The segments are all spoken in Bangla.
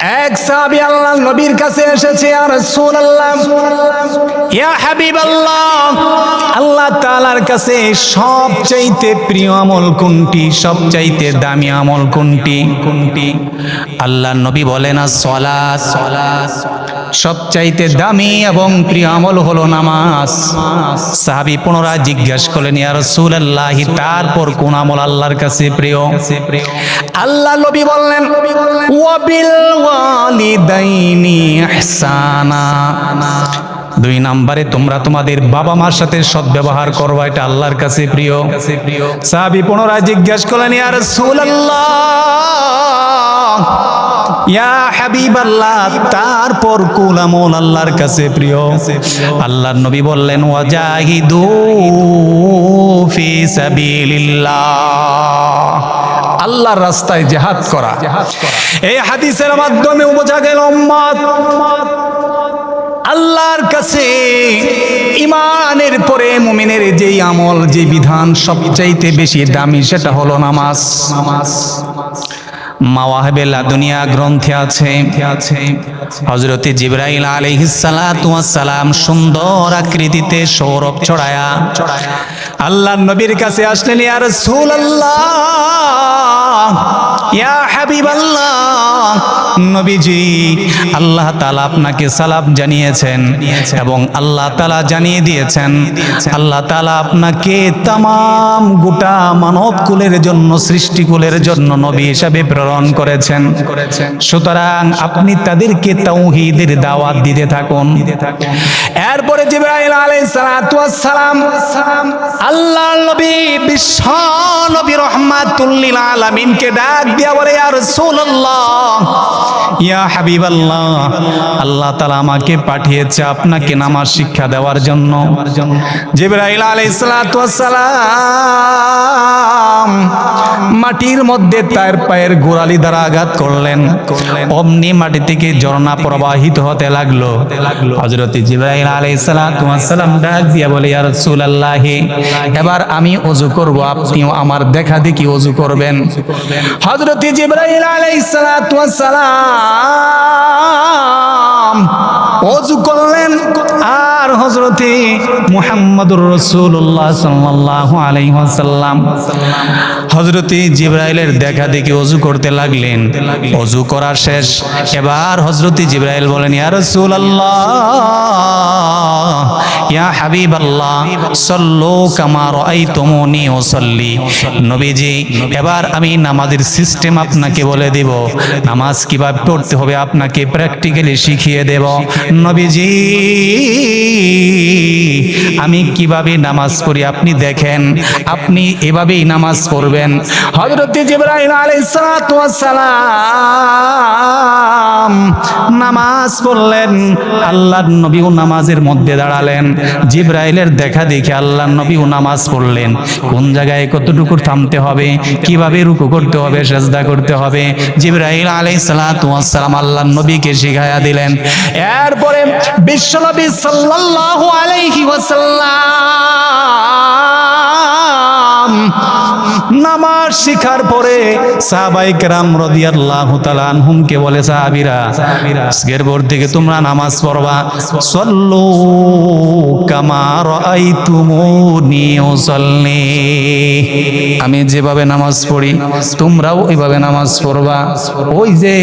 এক সাহাবী আল্লাহর নবীর কাছে এসেছে, ইয়া রাসূলুল্লাহ, ইয়া হাবিবাল্লাহ, আল্লাহ তাআলার কাছে সবচাইতে প্রিয় আমল কোনটি, সবচাইতে দামি আমল কোনটি? আল্লাহর নবী বলেন as-সালাত। সবচাইতে দামি এবং প্রিয় আমল হলো নামাজ। সাহাবী পুনরায় জিজ্ঞাসা করলেন, ইয়া রাসূলুল্লাহ, তারপর কোন আমল আল্লাহর কাছে প্রিয়? আল্লাহ নবী বললেন, ওয়াবিল ওয়ালিদাইনি ইহসানা। 2 নম্বরে তোমরা তোমাদের বাবা মার সাথে সদ্ব্যবহার করবা, এটা আল্লাহর কাছে প্রিয়। সাহাবী পুনরায় জিজ্ঞাসা করলেন, ইয়া রাসূলুল্লাহ, ইয়া হাবিবাল্লাহ, তারপর কোন আমল আল্লাহর কাছে প্রিয়? আল্লাহর নবী বললেন, ওয়াজাহিদু ফি সাবিলিল্লাহ, আল্লাহর রাস্তায় জিহাদ করা। এই হাদিসের মাধ্যমে বোঝা গেল উম্মত, আল্লাহর কাছে ঈমানের পরে মুমিনের যেই আমল, যে বিধান সবচাইতে বেশি দামি, সেটা হলো নামাজ। মাওয়াহিবে লাদুনিয়া গ্রন্থে আছে হযরত জিবরাইল আলাইহিস সালাতু ওয়াস সালাম সুন্দর আকৃতিতে সৌরভ ছড়ায়া আল্লাহর নবীর কাছে আসলেন, ইয়া রাসূলুল্লাহ, ইয়া হাবিবাল্লাহ, নবীজি, আল্লাহ তাআলা আপনাকে সালাম জানিয়েছেন এবং আল্লাহ তাআলা জানিয়ে দিয়েছেন আল্লাহ তাআলা আপনাকে তামাম গোটা মানব কুলের জন্য, সৃষ্টি কুলের জন্য নবী হিসেবে প্রেরণ করেছেন। সুতরাং আপনি তাদেরকে তাওহীদের দাওয়াত দিতে থাকুন। এরপরে জিবরাইল আলাইহিস সালাতু ওয়াস সালাম আল্লাহর নবী, বিশ্ব নবী রাহমাতুল লিল আলামিনকে ডাক দিয়া বলে, ইয়া রাসূলুল্লাহ, ইয়া হাবিবাল্লাহ, আল্লাহ তাআলা আমাকে পাঠিয়েছে আপনাকে নামাজ শিক্ষা দেওয়ার জন্য। জিবরাইল আলাইহিস সালাতু ওয়াস সালাম মাটির মধ্যে তার পায়ের গোড়ালি দ্বারা আঘাত করলেন, অমনি মাটি থেকে ঝর্ণা প্রবাহিত হতে লাগলো। হযরত জিবরাইল আলাইহিস সালাতু ওয়াস সালাম ডাক দিয়া বলে, ইয়া রাসূলুল্লাহ, এবার আমি ওযু করব, আপনিও আমার দেখা দেখি ওযু করবেন। হযরত জিবরাইল আলাইহিস সালাতু ওয়াস সালাম ওযু করলেন, আর হযরত মুহাম্মদুর রাসূলুল্লাহ সাল্লাল্লাহু আলাইহি ওয়াসাল্লাম হযরত জিবরাইলের দেখা দেখি ওযু করতে লাগলেন। ওযু করা শেষ, এবার হযরত জিবরাইল বলেন, ইয়া রাসূলুল্লাহ, ইয়া হাবিবাল্লাহ, সাল্লু কামা রাআইতুমুনি উসাল্লি। নবীজি, এবার আমি নামাজের সিস্টেম আপনাকে বলে দেব, নামাজ কিভাবে পড়তে হবে আপনাকে প্র্যাকটিক্যালি শিখিয়ে দেব। নবীজি, আমি কিভাবে নামাজ পড়ি আপনি দেখেন, আপনি এভাবেই নামাজ পড়বেন। হযরত জিবরাইল আলাইহিস সালাতু ওয়াস সালাম নামাজ পড়লেন, আল্লাহর নবীও নামাজের মধ্যে দাঁড়ালেন। জিবরাইলের দেখা দেখে আল্লাহর নবীও নামাজ পড়লেন। কোন জায়গায় কতটুকু থামতে হবে, কিভাবে রুকু করতে হবে, সিজদা করতে হবে, জিবরাইল আলাইহিস সালাতু ওয়াস সালাম আল্লাহর নবীকে শিখায়া দিলেন। এরপরে বিশ্বনবী সাল্লাল্লাহু আলাইহি ওয়াসাল্লাম নামাজ শিখার পরে সাহাবায়ে কেরাম রাদিয়াল্লাহু তাআলা আনহুমকে বলে, সাহাবীরা, আজকের পর থেকে তোমরা নামাজ পড়বা, সাল্লু কামা রাআইতুমুনি উসাল্লি, আমি যেভাবে নামাজ পড়ি তোমরাও ওইভাবে নামাজ পড়বা। ওই যে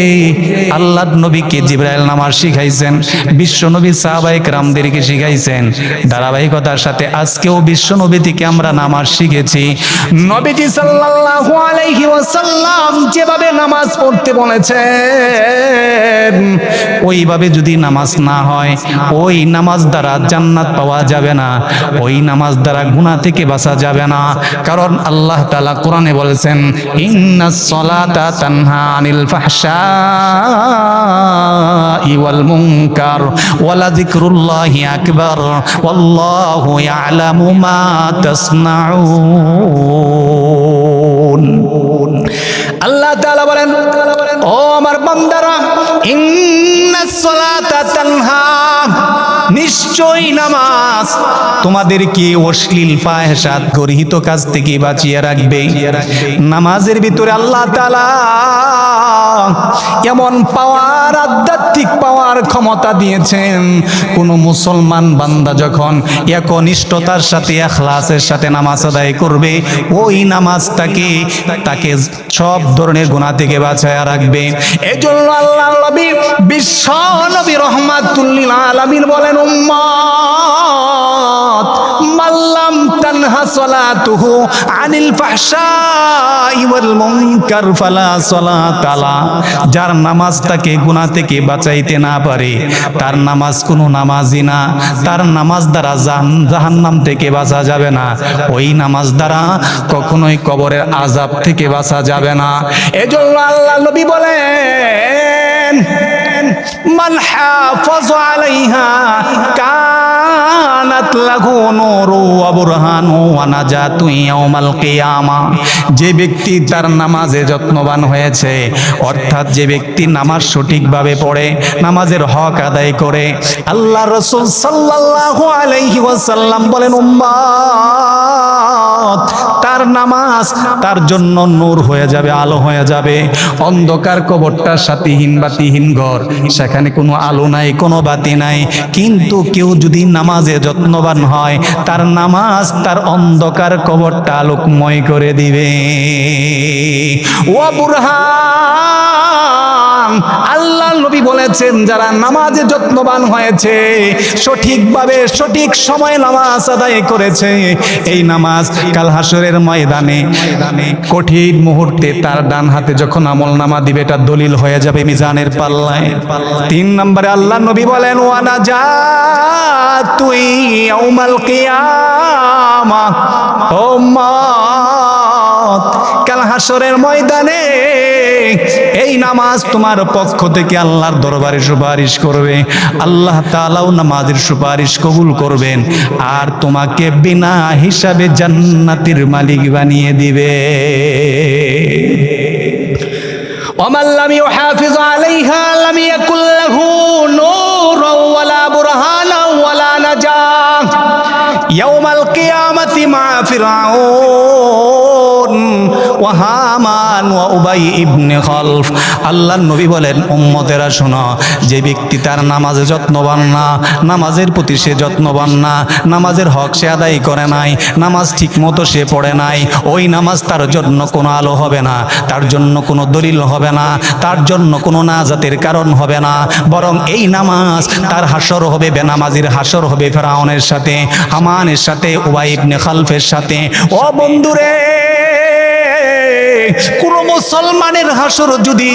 আল্লাহর নবীকে জিবরাইল নামাজ শিখাইছেন, বিশ্ব নবী সাহাবায়ে কেরামদেরকে শিখাইছেন, ধারাবাহিকতার সাথে আজকেও বিশ্ব নবী থেকে আমরা নামাজ শিখেছি। নবীজি সাল্লাল্লাহু আলাইহি ওয়াসাল্লাম যেভাবে নামাজ পড়তে বলেছেন, ওইভাবে যদি নামাজ না হয়, ওই নামাজ দ্বারা জান্নাত পাওয়া যাবে না, ওই নামাজ দ্বারা গুনাহ থেকে বাঁচা যাবে না। কারণ আল্লাহ তাআলা কোরআনে বলেছেন, ইন্নাস সালাতা তানহা আনিল ফাহশাই ওয়াল মুনকার ওয়ালা যিকরুল্লাহি আকবার ওয়াল্লাহু ইয়ালামু মা তাসনাউন। আল্লাহ তাআলা বলেন, ও আমার বান্দারা, ইন্নাস সালাতা তানহা, নিশ্চয়ই নামাজ তোমাদেরকে অশ্লীল ফাহিশাত গর্হিত কাজ থেকে বাঁচিয়ে রাখবে। নামাজের ভিতরে আল্লাহ তাআলা এমন পাওয়ার, আধ্যাত্মিক পাওয়ার, ক্ষমতা দিয়েছেন। কোন মুসলমান বান্দা যখন একনিষ্ঠতার সাথে, ইখলাসের সাথে নামাজ আদায় করবে, ওই নামাজ তাকে সব ধরনের গুনাহ থেকে বাঁচায় রাখবে। এজন্য আল্লাহর নবী, বিশ্ব নবী রাহমাতুল লিল আলামিন বলেন, উম্মত মাল্লাম তানহা সালাতুহু আনিল ফাহশাই ওয়াল মুনকার ফালা সালাতা লা। যার নামাজ তাকে গুনাহ থেকে বাঁচাইতে না পারে, তার নামাজ কোনো নামাজই না। তার নামাজ দ্বারা জাহান্নাম থেকে বাঁচা যাবে না। ওই নামাজ দ্বারা কখনোই কবরের আযাব থেকে বাঁচা যাবে না। এজন্য আল্লাহ নবী বলেন, মান হাফাযা আলাইহা কানাত লাহু নূরু ওয়া বুরহানু ওয়া নাজাতু ইয়াউমাল কিয়ামা। যে ব্যক্তি তার নামাজে যত্নবান হয়েছে, অর্থাৎ যে ব্যক্তি নামাজ সঠিকভাবে পড়ে, নামাজের হক আদায় করে, আল্লাহ রাসূল সাল্লাল্লাহু আলাইহি ওয়াসাল্লাম বলেন, উম্মত তার নামাজ তার জন্য নূর হয়ে যাবে, আলো হয়ে যাবে। অন্ধকার কবরটা সাথীহীন বাতিহীন ঘর, সেখানে কোনো আলো নাই, কোনো বাতি নাই, কিন্তু কেউ যদি নামাজে যত্নবান হয়, তার নামাজ তার অন্ধকার কবরটা আলোকময় করে দিবে। ওয়া বুরহান, আল্লাহ নবী বলেছেন, যারা নামাজে যত্নবান হয়েছে, সঠিকভাবে সঠিক সময় নামাজ আদায় করেছে, এই নামাজ কাল হাসরের ময়দানে কঠিন মুহূর্তে তার ডান হাতে যখন আমলনামা দিবে, এটা দলিল হয়ে যাবে মিজানের পাল্লায়। 3 নম্বরে আল্লাহ নবী বলেন, ওয়া নাজাতু ইয়াউমাল কিয়ামা। ও উম্মত, কাল হাসরের ময়দানে এই নামাজ তোমার পক্ষ থেকে আল্লাহর দরবারে সুপারিশ করবে। আল্লাহ তাআলাও নামাজের সুপারিশ কবুল করবেন, আর তোমাকে বিনা হিসাবে জান্নাতের মালিক বানিয়ে দিবে। ওয়ামান লাম ইউহাফিজ আলাইহা লাম ইয়াকুল লাহু নূরুন ওয়ালা বুরহানা ওয়ালা নাজাহ ইয়াউমাল কিয়ামাতি মা ফিরআউন ওয়া হামান ওয়া উবাই ইবনে খালফ। আল্লাহর নবী বলেন, উম্মতেরা শোনো, যে ব্যক্তি তার নামাজে যত্নবান না, নামাজের প্রতি সে যত্নবান না, নামাজের হক সে আদায় করে নাই, নামাজ ঠিক মতো সে পড়ে নাই, ওই নামাজ তার জন্য কোনো আলো হবে না, তার জন্য কোনো দলিল হবে না, তার জন্য কোনো নাজাতের কারণ হবে না। বরং এই নামাজ তার হাসর হবে, বেনামাজির হাসর হবে ফেরাউনের সাথে, হামানের সাথে, উবাই ইবনে খালফের সাথে। ও বন্ধুরে, কোন মুসলমানের হাসর যদি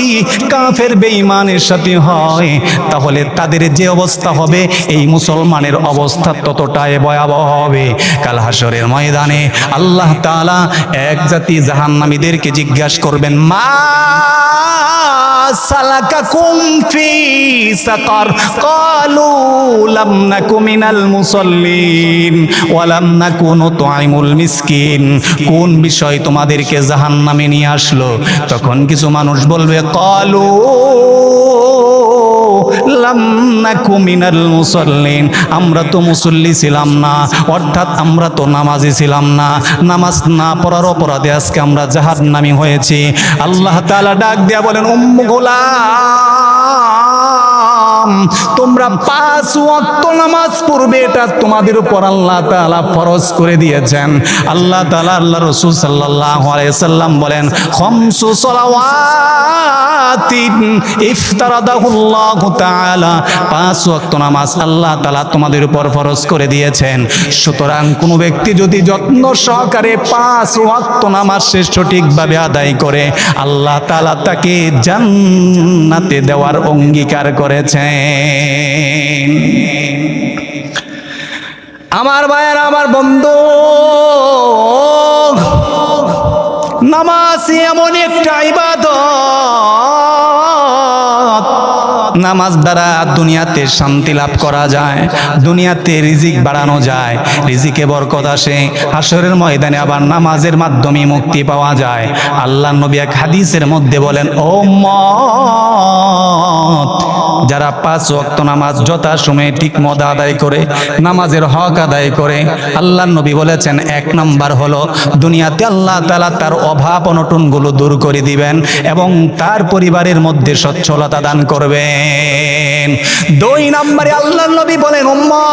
কাফের বেঈমানের সাথে হয়, তাহলে তাদের যে অবস্থা হবে, এই মুসলমানের অবস্থা ততটাই ভয়াবহ হবে। কাল হাসরের ময়দানে আল্লাহ তাআলা এক জাতি জাহান্নামীদেরকে জিজ্ঞাসা করবেন, মা সালাকাকুম ফি সাকার ক্বালু লাম নাকু মিনাল মুসাল্লিন ওয়া লাম নাকু নুতঈমুল মিসকিন। কোন বিষয় তোমাদেরকে জাহান্নামে নিয়ে আসলো? তখন কিছু মানুষ বলবে, ক্বালু লাম নাকু মিনাল মুসাল্লিন, আমরা তো মুসল্লি ছিলাম না, অর্থাৎ আমরা তো নামাজি ছিলাম না, নামাজ না পড়ার অপরাধে আজকে আমরা জাহান্নামী হয়েছি। আল্লাহ তাআলা ডাক দিয়া বলেন, গোলাম, তোমরা 5 ওয়াক্ত নামাজ পড়বে, এটা তোমাদের উপর আল্লাহ তাআলা ফরজ করে দিয়েছেন। আল্লাহ তাআলা, আল্লাহ রাসূল সাল্লাল্লাহু আলাইহি সাল্লাম বলেন, খামসু সালাওয়াতিন ইফতারাদাহুল্লাহু তাআলা, 5 ওয়াক্ত নামাজ আল্লাহ তাআলা তোমাদের উপর ফরজ করে দিয়েছেন। সুতরাং কোন ব্যক্তি যদি যত্ন সহকারে 5 ওয়াক্ত নামাজ সে সঠিকভাবে আদায় করে, আল্লাহ তাআলা তাকে জান্নাতে দেওয়ার অঙ্গীকার করেছেন। আমার ভাইয়েরা, আমার বন্ধু, নামাজ এমন একটা ইবাদত, নামাজ দ্বারা দুনিয়াতে শান্তি লাভ করা যায়, দুনিয়াতে রিজিক বাড়ানো যায়, রিজিকে বরকত আসে, হাসরের ময়দানে আবার নামাজের মাধ্যমে মুক্তি পাওয়া যায়। আল্লাহর নবী এক হাদিসের মধ্যে বলেন, ও উম্মত, যারা 5 ওয়াক্ত নামাজ যথাসময়ে ঠিকমতো আদায় করে, নামাজের হক আদায় করে, আল্লাহর নবী বলেছেন 1 নাম্বার হলো দুনিয়াতে আল্লাহ তাআলা তার অভাব অনটনগুলো দূর করে দিবেন এবং তার পরিবারের মধ্যে সচ্ছলতা দান করবেন। 2 নম্বরে আল্লাহর নবী বলেন উম্মত,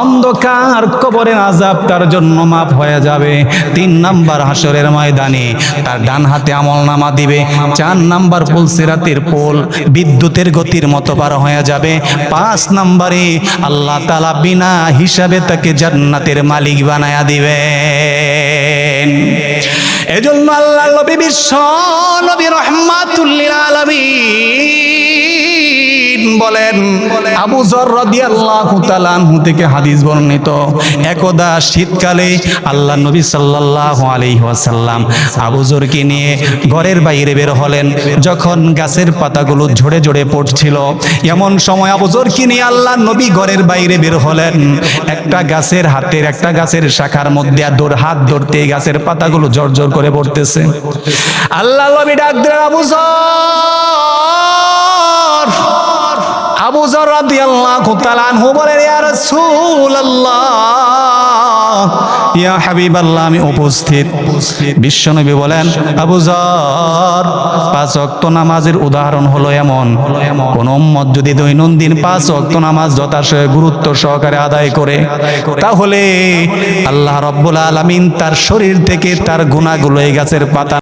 অন্ধকার কবরের আযাব তার জন্য মাফ হয়ে যাবে। 3 নাম্বার হাসরের ময়দানে তার ডান হাতে আমলনামা দিবে। 4 নাম্বার পুলসিরাতের পোল বিদ্যুতের গতির মতো পার হয়ে যাবে। 5 নম্বরে আল্লাহ তাআলা বিনা হিসাবে তাকে জান্নাতের মালিক বানায়া দিবেন। এজন্য আল্লাহর নবী বিশ্ব নবী রাহমাতুল লিল আলামিন বলেন, আবু যর রাদিয়াল্লাহু তাআলা আনহু থেকে হাদিস বর্ণিত, একদা শীতকালে আল্লাহর নবী সাল্লাল্লাহু আলাইহি ওয়াসাল্লাম আবু যরকে নিয়ে ঘরের বাইরে বের হলেন। যখন গাছের পাতাগুলো ঝরে ঝরে পড়ছিল, এমন সময় আবু যরকে নিয়ে আল্লাহর নবী ঘরের বাইরে বের হলেন। একটা গাছের শাখার মধ্যে হাত ধরতে গাছের পাতাগুলো ঝরঝর করে পড়তেছে। আল্লাহর নবী ডাক দিলেন, আবু যর রাদিয়াল্লাহু তাআলা আনহু বলেন, ইয়া রাসূলুল্লাহ, ইয়া হাবিবাল্লাহ, আমি উপস্থিত। বিশ্বনবী বলেন, আবু যর, 5 ওয়াক্ত নামাজের উদাহরণ হলো এমন, কোন উম্মত যদি দৈনন্দিন 5 ওয়াক্ত নামাজ যথাসময়ে গুরুত্ব সহকারে আদায় করে, তাহলে আল্লাহ রাব্বুল আলামিন তার শরীর থেকে তার গুনাহগুলো এই গাছের পাতা